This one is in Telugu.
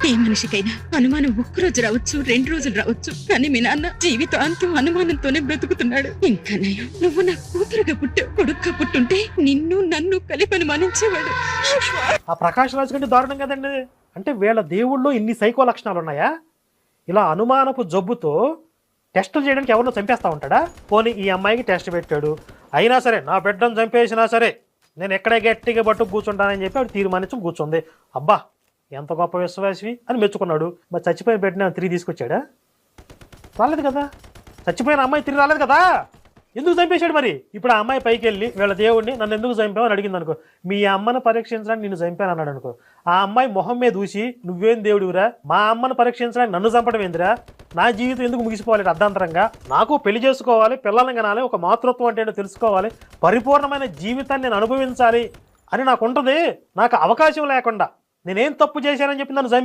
ఏ మనిషికైనా అనుమానం ఒక్కరోజు రావచ్చు, 2 రోజులు రావచ్చు, కానీ మీ నాన్న జీవితాంతం అనుమానంతోనే బ్రతుకుతున్నాడు. ఇంకా నయం, నువ్వు నా కూతురుగా పుట్టావు. కొడుగ్గా పుట్టుంటే నిన్ను నన్ను కలిపి అనుమానించేవాడు. ఆ ప్రకాష్ రాజు కంటే దారుణం కదండి. అంటే వీళ్ళ దేవుళ్ళు ఇన్ని సైకో లక్షణాలు ఉన్నాయా? ఇలా అనుమానపు జబ్బుతో టెస్టులు చేయడానికి ఎవరినో చంపేస్తా ఉంటాడా? పోనీ ఈ అమ్మాయికి టెస్ట్ పెట్టాడు, అయినా సరే నా బిడ్డను చంపేసినా సరే నేను ఎక్కడే గట్టిగా పట్టు కూర్చుంటానని చెప్పి ఆవిడ తీర్మానించి కూర్చుంది. అబ్బా ఎంత గొప్ప విశ్వాసవి అని మెచ్చుకున్నాడు. మరి చచ్చిపోయిన బిడ్డని తిరిగి తీసుకొచ్చాడా? రాలేదు కదా. చచ్చిపోయిన అమ్మాయి తిరిగి రాలేదు కదా. ఎందుకు చంపేశాడు మరి? ఇప్పుడు ఆ అమ్మాయి పైకి వెళ్ళి వీళ్ళ దేవుడిని నన్ను ఎందుకు చంపావు అని అడిగింది అనుకో, మీ అమ్మను పరీక్షించడానికి నిన్ను చంపాను అన్నాడు అనుకో, ఆ అమ్మాయి మొహం మీద చూసి నువ్వేం దేవుడివిరా, మా అమ్మను పరీక్షించడానికి నన్ను చంపడం ఏందిరా, నా జీవితం ఎందుకు ముగిసిపోవాలి అర్ధాంతరంగా, నాకు పెళ్లి చేసుకోవాలి, పిల్లల్ని కనాలి, ఒక మాతృత్వం అంటే ఏంటో తెలుసుకోవాలి, పరిపూర్ణమైన జీవితాన్ని నేను అనుభవించాలి అని నాకు ఉంటుంది. నాకు అవకాశం లేకుండా నేనేం తప్పు చేశానని చెప్పి నన్ను చంపి